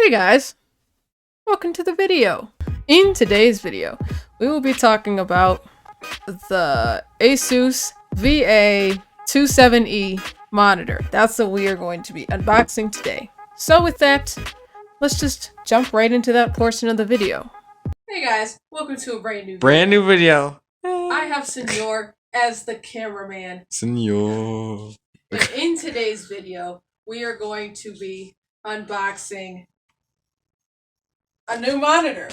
Hey guys, welcome to the video. In today's video, we will be talking about the Asus VA27E monitor. That's what we are going to be unboxing today. So with that, let's just jump right into that portion of the video. Hey guys, welcome to a brand new video. I have Senor as the cameraman. Senor. And in today's video, we are going to be unboxing a new monitor.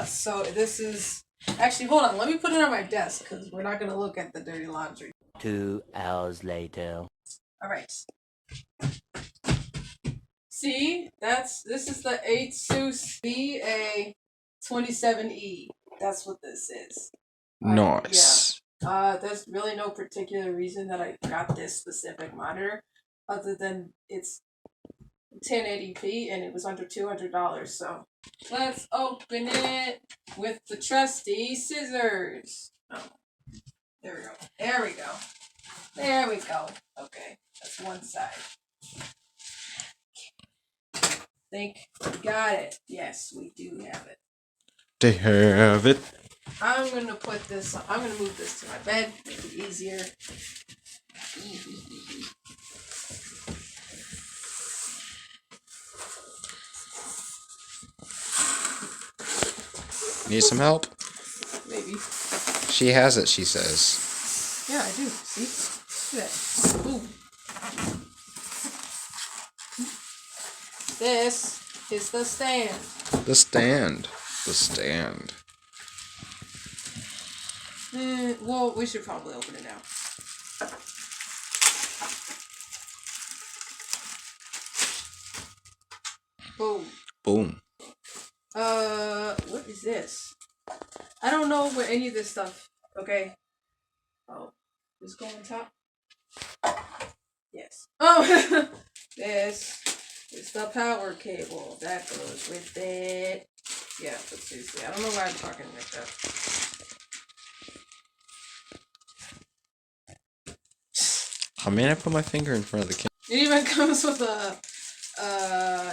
So this is actually, hold on, let me put it on my desk because we're not gonna look at the dirty laundry. 2 hours later. All right. See, this is the Asus VA27E. That's what this is. Nice. There's really no particular reason that I got this specific monitor, other than it's 1080p and it was under $200. So let's open it with the trusty scissors. Oh, there we go. There we go. There we go. Okay, that's one side. Think we got it. Yes, we do have it. They have it. I'm gonna move this to my bed, make it easier. Need some help? Maybe. She has it, she says. Yeah, I do. See? Look at that. Boom. This is the stand. The stand. The stand. Well, we should probably open it now. Boom. Boom. What is this? I don't know what any of this stuff. Okay. Oh, this go on top? Yes. Oh, this is the power cable that goes with it. Yeah, but seriously, I don't know why I'm talking like that. I mean, I put my finger in front of the camera. It even comes with a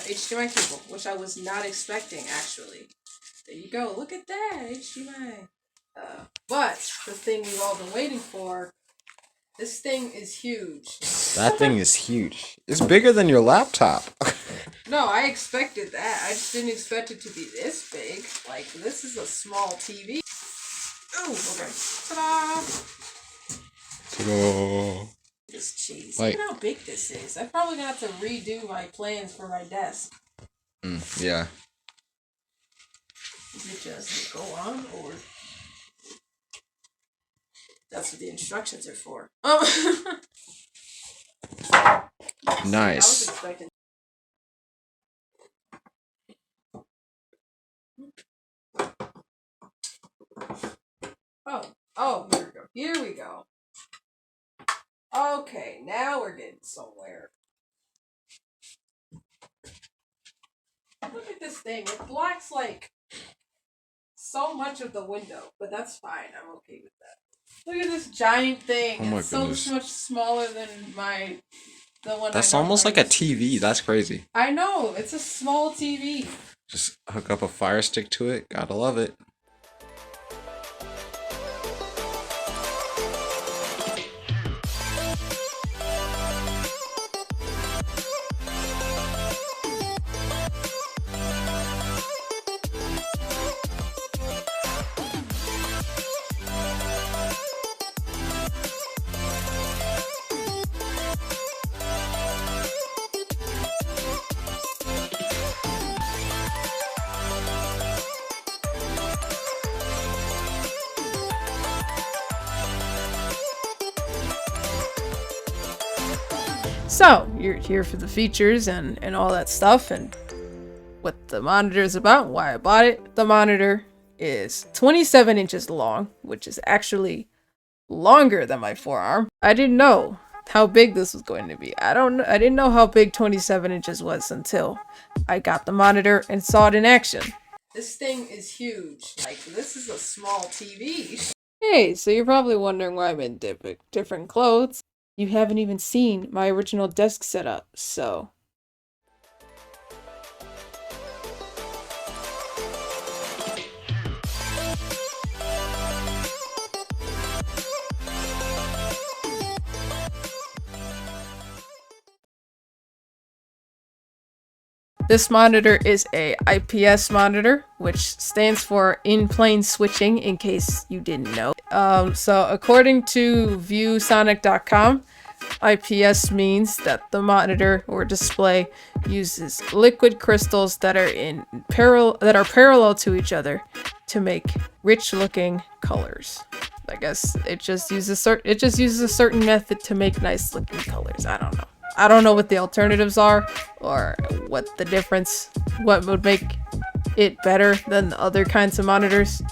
HDMI cable, which I was not expecting, actually. There you go. Look at that, HDMI. But the thing we've all been waiting for, this thing is huge. That thing is huge. It's bigger than your laptop. No, I expected that. I just didn't expect it to be this big. Like, this is a small TV. Oh, okay. Ta-da! Ta-da! This cheese. Like, look at how big this is. I'm probably gonna have to redo my plans for my desk. Yeah. Is it just go on, or that's what the instructions are for? Oh. Nice. I was expecting. Oh, here we go. Here we go. Okay, now we're getting somewhere. Look at this thing. It blocks like so much of the window, but that's fine. I'm okay with that. Look at this giant thing. Oh my it's goodness. So much smaller than the one. That's almost like a TV. That's crazy. I know. It's a small TV. Just hook up a Fire Stick to it. Gotta love it. So, you're here for the features and all that stuff and what the monitor is about, why I bought it. The monitor is 27 inches long, which is actually longer than my forearm. I didn't know how big this was going to be. I didn't know how big 27 inches was until I got the monitor and saw it in action. This thing is huge. Like, this is a small TV. Hey, so you're probably wondering why I'm in different clothes. You haven't even seen my original desk setup, so This monitor is a IPS monitor, which stands for in-plane switching, in case you didn't know. So according to viewsonic.com, IPS means that the monitor or display uses liquid crystals that are parallel to each other to make rich-looking colors. I guess it just uses a certain method to make nice-looking colors. I don't know. I don't know what the alternatives are or what the difference, what would make it better than the other kinds of monitors,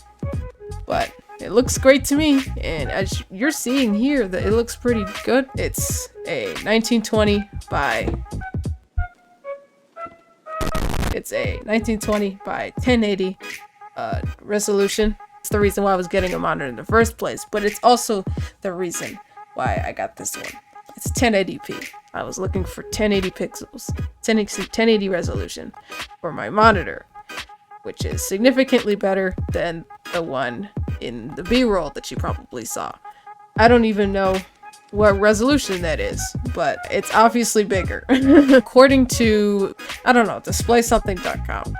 but it looks great to me, and as you're seeing here, that it looks pretty good. It's a 1920 by 1080 resolution. It's the reason why I was getting a monitor in the first place, but it's also the reason why I got this one. It's 1080p. I was looking for 1080 pixels, 1080 resolution for my monitor, which is significantly better than the one in the B-roll that you probably saw. I don't even know what resolution that is, but it's obviously bigger. According to, I don't know, displaysomething.com,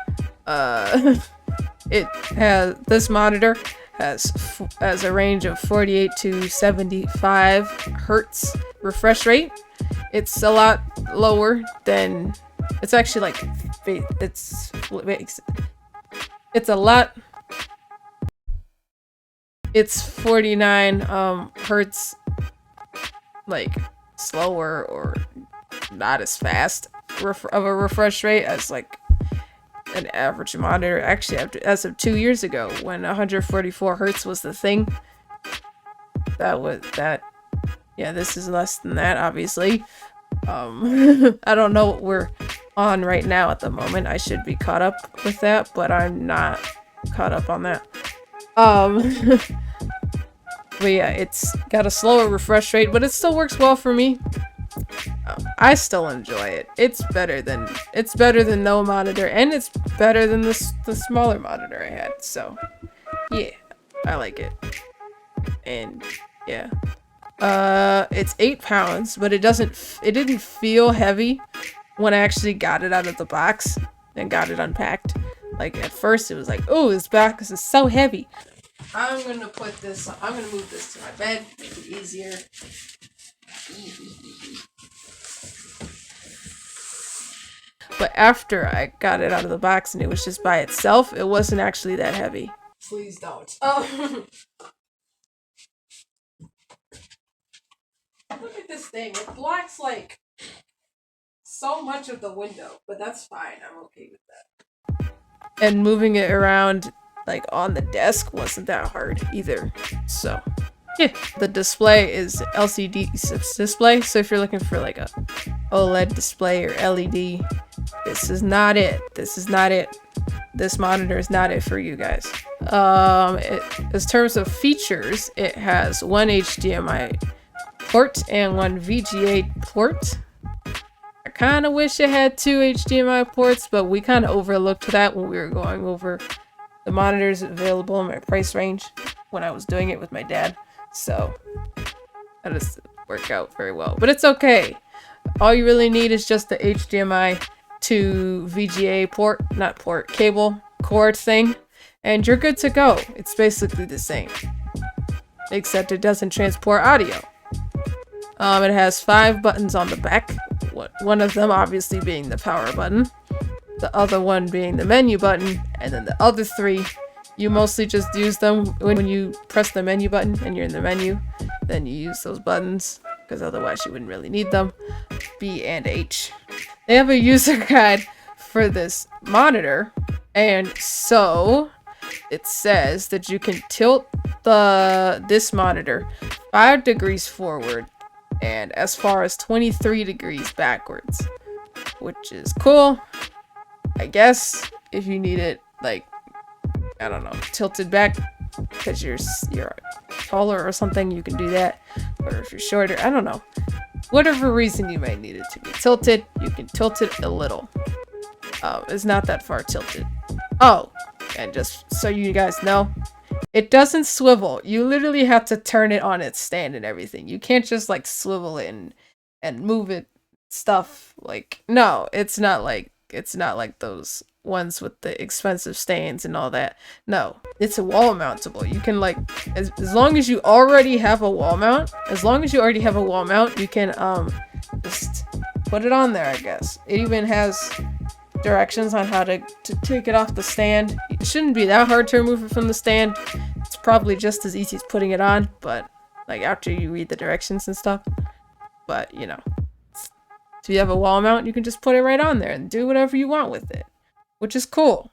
this monitor has a range of 48 to 75 hertz refresh rate. It's a lot lower than, it's actually like, it's a lot, it's 49 hertz, like slower or not as fast of a refresh rate as like an average monitor. Actually, as of 2 years ago, when 144 hertz was the thing, yeah, this is less than that, obviously. I don't know what we're on right now at the moment. I should be caught up with that, but I'm not caught up on that. But yeah, it's got a slower refresh rate, but it still works well for me. I still enjoy it. It's better than no monitor, and it's better than the smaller monitor I had. So yeah, I like it. And yeah, it's 8 pounds, but it didn't feel heavy when I actually got it out of the box and got it unpacked. Like at first it was like, oh, this box is so heavy. I'm gonna move this to my bed, make it easier. But after I got it out of the box and it was just by itself, it wasn't actually that heavy. Please don't. Oh. Look at this thing. It blocks like so much of the window, but that's fine. I'm okay with that. And moving it around like on the desk wasn't that hard either. So yeah, the display is LCD display. So if you're looking for like a OLED display or LED, this is not it. This monitor is not it for you guys. In terms of features, it has one HDMI port and one VGA port. I kind of wish it had 2 HDMI ports, but we kind of overlooked that when we were going over the monitors available in my price range when I was doing it with my dad. So that doesn't work out very well, but it's okay. All you really need is just the HDMI to VGA cable cord thing, and you're good to go. It's basically the same, except it doesn't transport audio. It has 5 buttons on the back, one of them obviously being the power button, the other one being the menu button, and then the other 3, you mostly just use them when you press the menu button and you're in the menu. Then you use those buttons, because otherwise you wouldn't really need them. B and H. They have a user guide for this monitor, and so it says that you can tilt this monitor 5 degrees forward and as far as 23 degrees backwards, which is cool. I guess if you need it, like, I don't know, tilted back because you're taller or something, you can do that. Or if you're shorter, I don't know. Whatever reason you might need it to be tilted, you can tilt it a little. It's not that far tilted. Oh, and just so you guys know, it doesn't swivel. You literally have to turn it on its stand and everything. You can't just like swivel it and move it stuff. Like, no, it's not like it's not like those ones with the expensive stands and all that. No, it's a wall mountable. You can like, as long as you already have a wall mount, you can just put it on there, I guess. It even has directions on how to take it off the stand. It shouldn't be that hard to remove it from the stand. It's probably just as easy as putting it on, but like after you read the directions and stuff. But you know, if you have a wall mount, you can just put it right on there and do whatever you want with it, which is cool.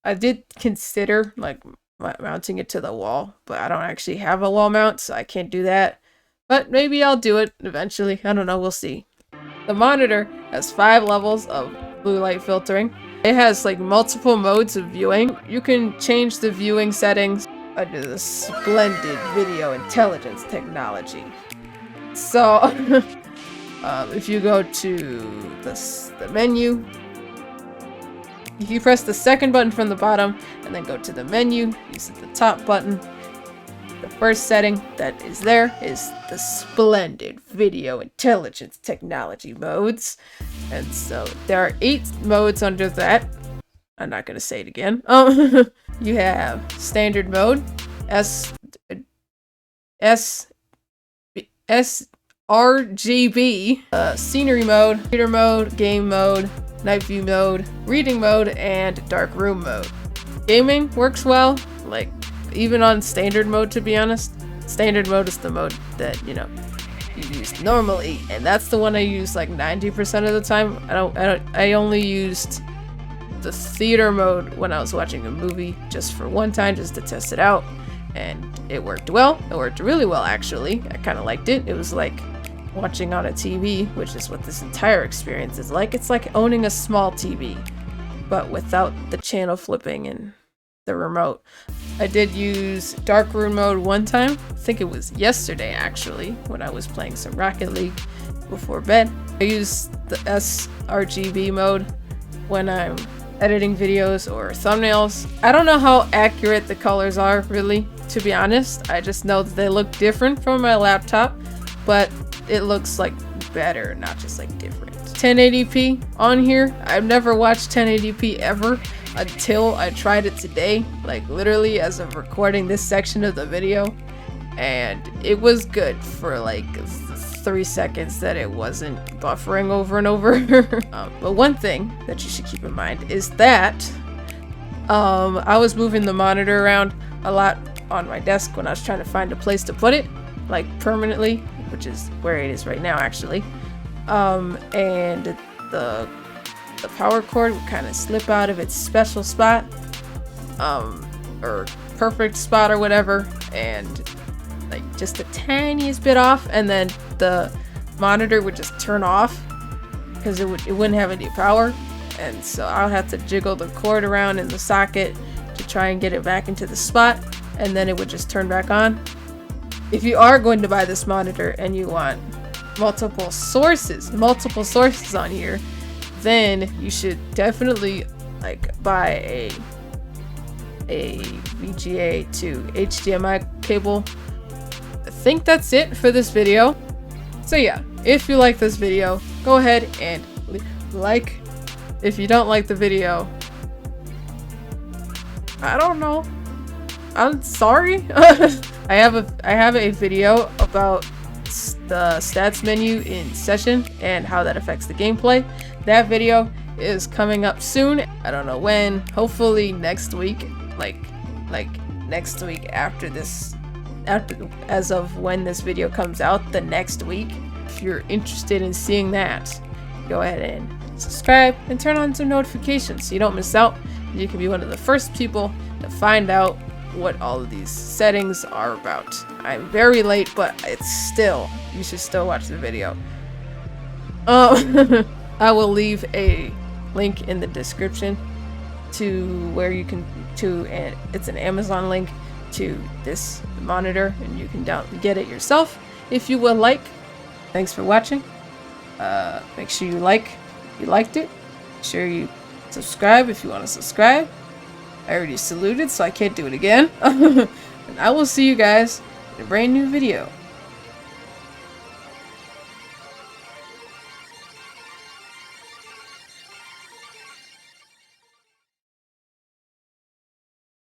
I did consider like mounting it to the wall, but I don't actually have a wall mount, so I can't do that. But maybe I'll do it eventually. I don't know, we'll see. The monitor has 5 levels of blue light filtering. It has like multiple modes of viewing. You can change the viewing settings under the splendid video intelligence technology. So if you go to the menu, if you press the second button from the bottom and then go to the menu, use the top button. The first setting that is there is the splendid video intelligence technology modes. And so there are 8 modes under that. I'm not going to say it again. You have standard mode, RGB, scenery mode, reader mode, game mode, night view mode, reading mode, and dark room mode. Gaming works well, like even on standard mode, to be honest. Standard mode is the mode that, you know, you use normally, and that's the one I use like 90% of the time. I only used the theater mode when I was watching a movie just for one time, just to test it out, and it worked well. It worked really well, actually. I kind of liked it. It was like watching on a TV, which is what this entire experience is like. It's like owning a small TV, but without the channel flipping and the remote. I did use dark room mode one time. I think it was yesterday, actually, when I was playing some Rocket League before bed. I use the sRGB mode when I'm editing videos or thumbnails. I don't know how accurate the colors are, really, to be honest. I just know that they look different from my laptop, but it looks like better, not just like different. 1080p on here. I've never watched 1080p ever until I tried it today, like literally as of recording this section of the video, and it was good for like 3 seconds that it wasn't buffering over and over. But one thing that you should keep in mind is that I was moving the monitor around a lot on my desk when I was trying to find a place to put it, like permanently, which is where it is right now, actually. And the power cord would kind of slip out of its special spot, or perfect spot or whatever, and like just the tiniest bit off, and then the monitor would just turn off because it wouldn't have any power, and so I'll have to jiggle the cord around in the socket to try and get it back into the spot, and then it would just turn back on. If you are going to buy this monitor and you want multiple sources on here, then you should definitely like buy a VGA to HDMI cable. I think that's it for this video. So yeah, if you like this video, go ahead and like. If you don't like the video, I don't know, I'm sorry. I have a video about the stats menu in Session and how that affects the gameplay. That video is coming up soon. I don't know when. Hopefully next week. Like next week after this, as of when this video comes out, the next week. If you're interested in seeing that, go ahead and subscribe and turn on some notifications so you don't miss out. You can be one of the first people to find out what all of these settings are about. I'm very late, but you should still watch the video. I will leave a link in the description to where you can and it's an Amazon link to this monitor, and you can get it yourself if you would like. Thanks for watching. Make sure you liked it. Make sure you subscribe if you want to subscribe. I already saluted, so I can't do it again. And I will see you guys in a brand new video.